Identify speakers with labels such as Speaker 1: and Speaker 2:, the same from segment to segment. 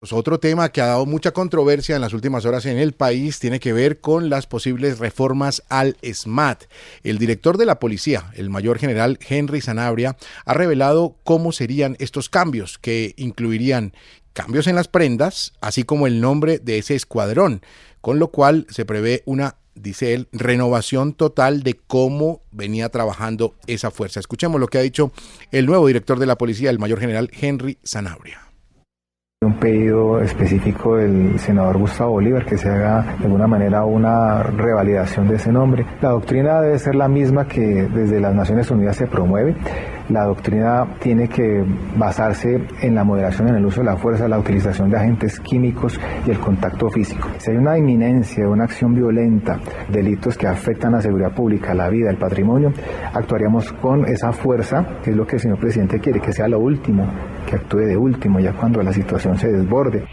Speaker 1: Pues otro tema que ha dado mucha controversia en las últimas horas en el país tiene que ver con las posibles reformas al SMAT. El director de la policía, el mayor general Henry Sanabria, ha revelado cómo serían estos cambios, que incluirían cambios en las prendas, así como el nombre de ese escuadrón, con lo cual se prevé una, dice él, renovación total de cómo venía trabajando esa fuerza. Escuchemos lo que ha dicho el nuevo director de la policía, el mayor general Henry Sanabria.
Speaker 2: Un pedido específico del senador Gustavo Bolívar que se haga de alguna manera una revalidación de ese nombre. La doctrina debe ser la misma que desde las Naciones Unidas se promueve. La doctrina tiene que basarse en la moderación en el uso de la fuerza, la utilización de agentes químicos y el contacto físico. Si hay una inminencia de una acción violenta, delitos que afectan a la seguridad pública, la vida, el patrimonio, actuaríamos con esa fuerza, que es lo que el señor presidente quiere, que sea lo último, que actúe de último, ya cuando la situación se desborde.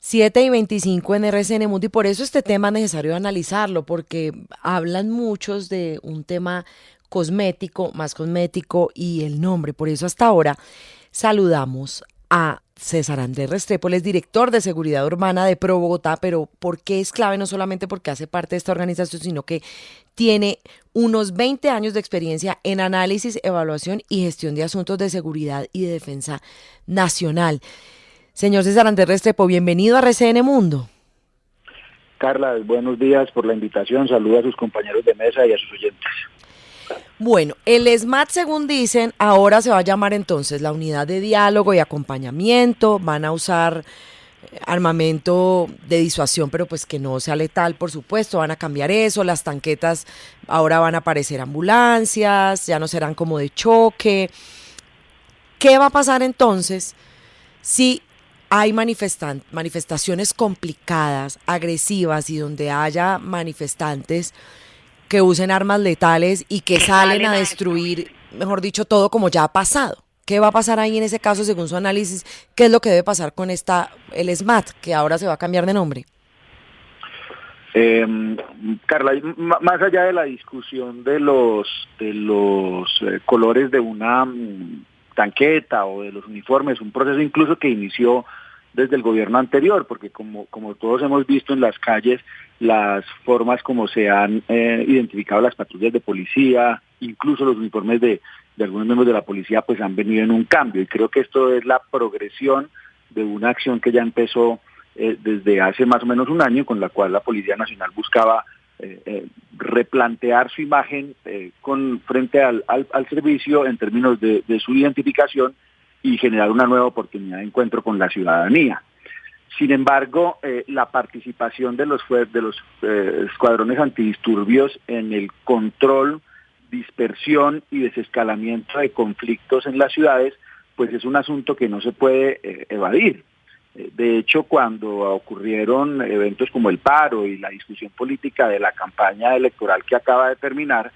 Speaker 3: 7:25 en RCN Mundo, y por eso este tema es necesario analizarlo, porque hablan muchos de un tema cosmético, más cosmético, y el nombre. Por eso hasta ahora saludamos a César Andrés Restrepo, él es director de Seguridad Urbana de Pro Bogotá, pero ¿por qué es clave? No solamente porque hace parte de esta organización, sino que tiene unos 20 años de experiencia en análisis, evaluación y gestión de asuntos de seguridad y de defensa nacional. Señor César Andrés Restrepo, bienvenido a RCN Mundo.
Speaker 4: Carla, buenos días por la invitación, saludos a sus compañeros de mesa y a sus oyentes.
Speaker 3: Bueno, el SMAT, según dicen, ahora se va a llamar entonces la Unidad de Diálogo y Acompañamiento. Van a usar armamento de disuasión, pero pues que no sea letal, por supuesto. Van a cambiar eso, las tanquetas ahora van a aparecer ambulancias, ya no serán como de choque. ¿Qué va a pasar entonces si hay manifestaciones complicadas, agresivas, y donde haya manifestantes que usen armas letales y que salen a destruir, mejor dicho, todo, como ya ha pasado? ¿Qué va a pasar ahí en ese caso según su análisis? ¿Qué es lo que debe pasar con el SMAT, que ahora se va a cambiar de nombre?
Speaker 4: Carla, más allá de la discusión de los colores de una tanqueta o de los uniformes, un proceso incluso que inició desde el gobierno anterior, porque como todos hemos visto en las calles, las formas como se han identificado las patrullas de policía, incluso los uniformes de algunos miembros de la policía, pues han venido en un cambio, y creo que esto es la progresión de una acción que ya empezó desde hace más o menos un año, con la cual la Policía Nacional buscaba replantear su imagen frente al servicio en términos de su identificación y generar una nueva oportunidad de encuentro con la ciudadanía. Sin embargo, la participación de los escuadrones antidisturbios en el control, dispersión y desescalamiento de conflictos en las ciudades, pues es un asunto que no se puede evadir. De hecho, cuando ocurrieron eventos como el paro y la discusión política de la campaña electoral que acaba de terminar,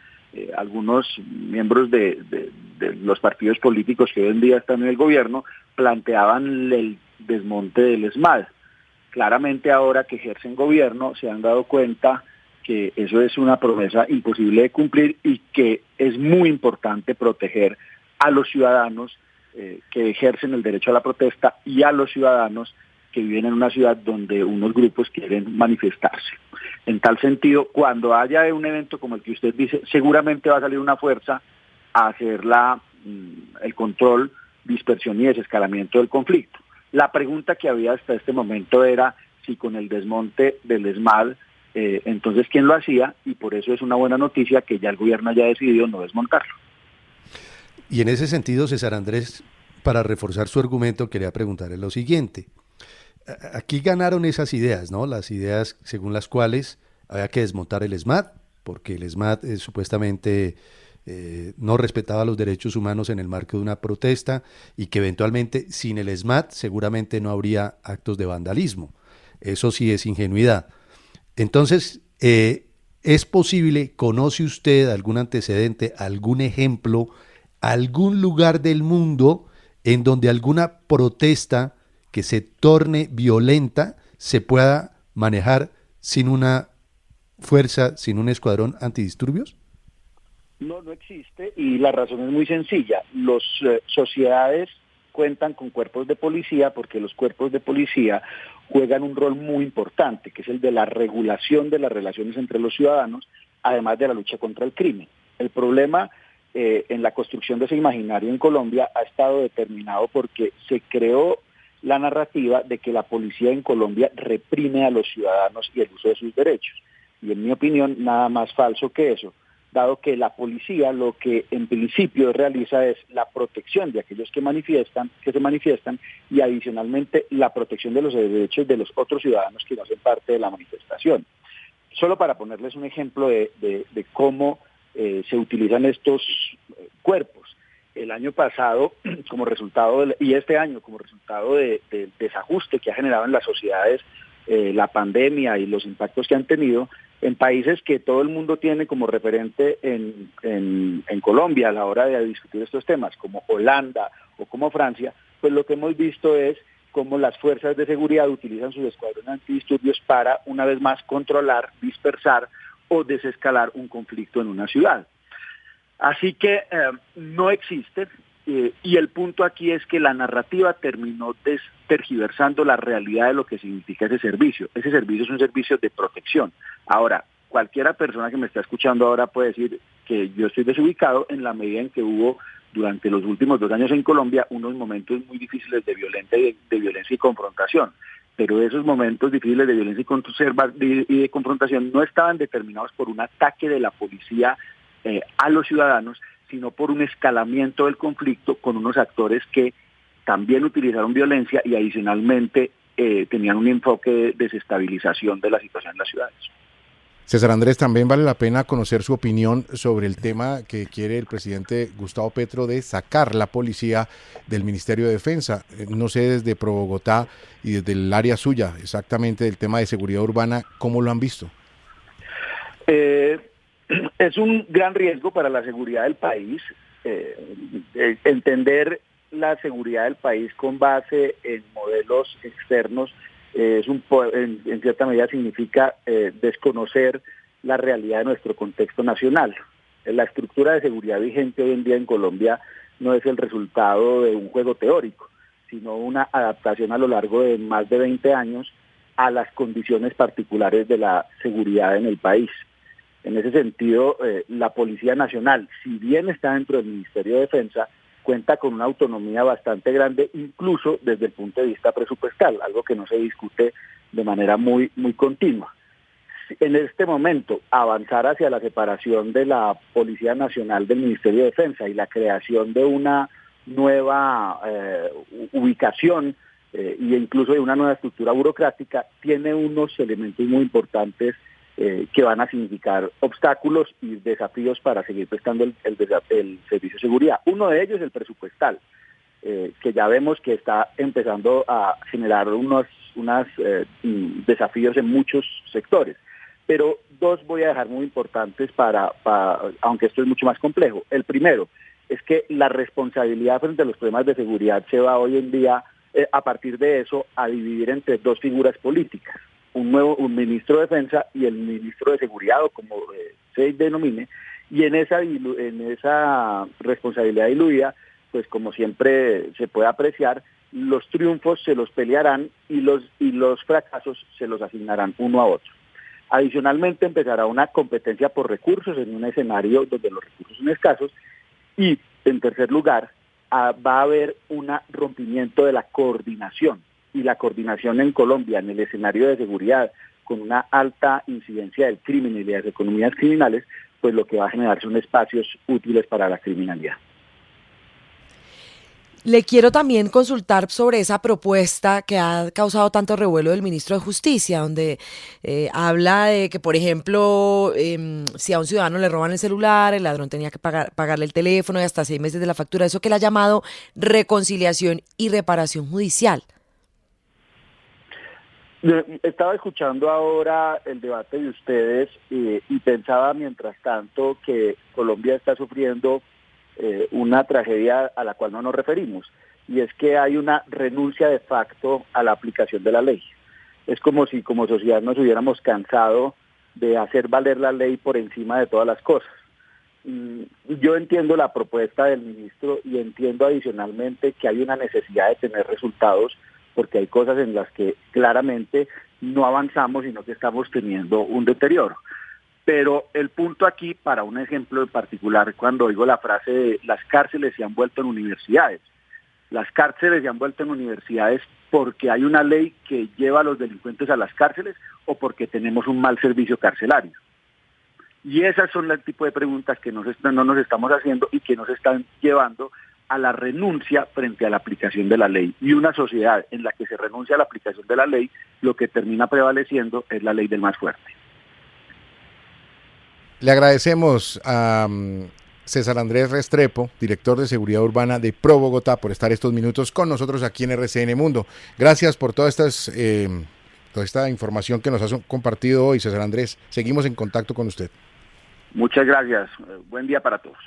Speaker 4: algunos miembros de los partidos políticos que hoy en día están en el gobierno planteaban el desmonte del SMAD. Claramente ahora que ejercen gobierno se han dado cuenta que eso es una promesa imposible de cumplir y que es muy importante proteger a los ciudadanos que ejercen el derecho a la protesta y a los ciudadanos que viven en una ciudad donde unos grupos quieren manifestarse. En tal sentido, cuando haya un evento como el que usted dice, seguramente va a salir una fuerza a hacer el control, dispersión y desescalamiento del conflicto. La pregunta que había hasta este momento era si con el desmonte del SMAD, entonces quién lo hacía, y por eso es una buena noticia que ya el gobierno haya decidido no desmontarlo.
Speaker 5: Y en ese sentido, César Andrés, para reforzar su argumento, quería preguntarle lo siguiente. Aquí ganaron esas ideas, ¿no? Las ideas según las cuales había que desmontar el SMAT, porque el SMAT supuestamente no respetaba los derechos humanos en el marco de una protesta, y que eventualmente sin el SMAT seguramente no habría actos de vandalismo. Eso sí es ingenuidad. Entonces, ¿es posible, conoce usted algún antecedente, algún ejemplo, algún lugar del mundo en donde alguna protesta que se torne violenta se pueda manejar sin una fuerza, sin un escuadrón antidisturbios?
Speaker 4: No existe, y la razón es muy sencilla. Las sociedades cuentan con cuerpos de policía porque los cuerpos de policía juegan un rol muy importante, que es el de la regulación de las relaciones entre los ciudadanos, además de la lucha contra el crimen. El problema en la construcción de ese imaginario en Colombia ha estado determinado porque se creó la narrativa de que la policía en Colombia reprime a los ciudadanos y el uso de sus derechos. Y en mi opinión, nada más falso que eso, dado que la policía lo que en principio realiza es la protección de aquellos que se manifiestan y adicionalmente la protección de los derechos de los otros ciudadanos que no hacen parte de la manifestación. Solo para ponerles un ejemplo de cómo se utilizan estos cuerpos. El año pasado, como resultado y este año, como resultado del desajuste que ha generado en las sociedades la pandemia y los impactos que han tenido, en países que todo el mundo tiene como referente en Colombia a la hora de discutir estos temas, como Holanda o como Francia, pues lo que hemos visto es cómo las fuerzas de seguridad utilizan sus escuadrones antidisturbios para, una vez más, controlar, dispersar o desescalar un conflicto en una ciudad. Así que no existe, y el punto aquí es que la narrativa terminó tergiversando la realidad de lo que significa ese servicio. Ese servicio es un servicio de protección. Ahora, cualquiera persona que me está escuchando ahora puede decir que yo estoy desubicado en la medida en que hubo durante los últimos 2 años en Colombia unos momentos muy difíciles de violencia y confrontación. Pero esos momentos difíciles de violencia y de confrontación no estaban determinados por un ataque de la policía a los ciudadanos, sino por un escalamiento del conflicto con unos actores que también utilizaron violencia y adicionalmente tenían un enfoque de desestabilización de la situación en las ciudades.
Speaker 1: César Andrés, también vale la pena conocer su opinión sobre el tema que quiere el presidente Gustavo Petro de sacar la policía del Ministerio de Defensa. No sé, desde Pro Bogotá y desde el área suya, exactamente del tema de seguridad urbana, ¿cómo lo han visto?
Speaker 4: Es un gran riesgo para la seguridad del país. Entender la seguridad del país con base en modelos externos en cierta medida significa desconocer la realidad de nuestro contexto nacional. La estructura de seguridad vigente hoy en día en Colombia no es el resultado de un juego teórico, sino una adaptación a lo largo de más de 20 años a las condiciones particulares de la seguridad en el país. En ese sentido, la Policía Nacional, si bien está dentro del Ministerio de Defensa, cuenta con una autonomía bastante grande, incluso desde el punto de vista presupuestal, algo que no se discute de manera muy continua. En este momento, avanzar hacia la separación de la Policía Nacional del Ministerio de Defensa y la creación de una nueva ubicación e incluso de una nueva estructura burocrática, tiene unos elementos muy importantes que van a significar obstáculos y desafíos para seguir prestando el servicio de seguridad. Uno de ellos es el presupuestal, que ya vemos que está empezando a generar unos desafíos en muchos sectores. Pero 2 voy a dejar muy importantes aunque esto es mucho más complejo. El primero es que la responsabilidad frente a los problemas de seguridad se va hoy en día, a partir de eso, a dividir entre 2 figuras políticas. Un ministro de Defensa y el ministro de Seguridad, o como se denomine, y en esa responsabilidad diluida, pues como siempre se puede apreciar, los triunfos se los pelearán y los fracasos se los asignarán uno a otro. Adicionalmente empezará una competencia por recursos en un escenario donde los recursos son escasos y, en tercer lugar, va a haber un rompimiento de la coordinación. Y la coordinación en Colombia en el escenario de seguridad con una alta incidencia del crimen y de las economías criminales, pues lo que va a generar son espacios útiles para la criminalidad.
Speaker 3: Le quiero también consultar sobre esa propuesta que ha causado tanto revuelo del ministro de Justicia, donde habla de que, por ejemplo, si a un ciudadano le roban el celular, el ladrón tenía que pagarle el teléfono y hasta 6 meses de la factura, eso que él ha llamado reconciliación y reparación judicial.
Speaker 4: Estaba escuchando ahora el debate de ustedes y pensaba mientras tanto que Colombia está sufriendo una tragedia a la cual no nos referimos, y es que hay una renuncia de facto a la aplicación de la ley. Es como si como sociedad nos hubiéramos cansado de hacer valer la ley por encima de todas las cosas. yo entiendo la propuesta del ministro y entiendo adicionalmente que hay una necesidad de tener resultados porque hay cosas en las que claramente no avanzamos, sino que estamos teniendo un deterioro. Pero el punto aquí, para un ejemplo en particular, cuando oigo la frase de las cárceles se han vuelto en universidades. Las cárceles se han vuelto en universidades porque hay una ley que lleva a los delincuentes a las cárceles o porque tenemos un mal servicio carcelario. Y esas son el tipo de preguntas que no nos estamos haciendo y que nos están llevando a la renuncia frente a la aplicación de la ley. Y una sociedad en la que se renuncia a la aplicación de la ley, lo que termina prevaleciendo es la ley del más fuerte.
Speaker 1: Le agradecemos a César Andrés Restrepo, director de Seguridad Urbana de Pro Bogotá, por estar estos minutos con nosotros aquí en RCN Mundo. Gracias por toda esta información que nos has compartido hoy, César Andrés. Seguimos en contacto con usted.
Speaker 4: Muchas gracias. Buen día para todos.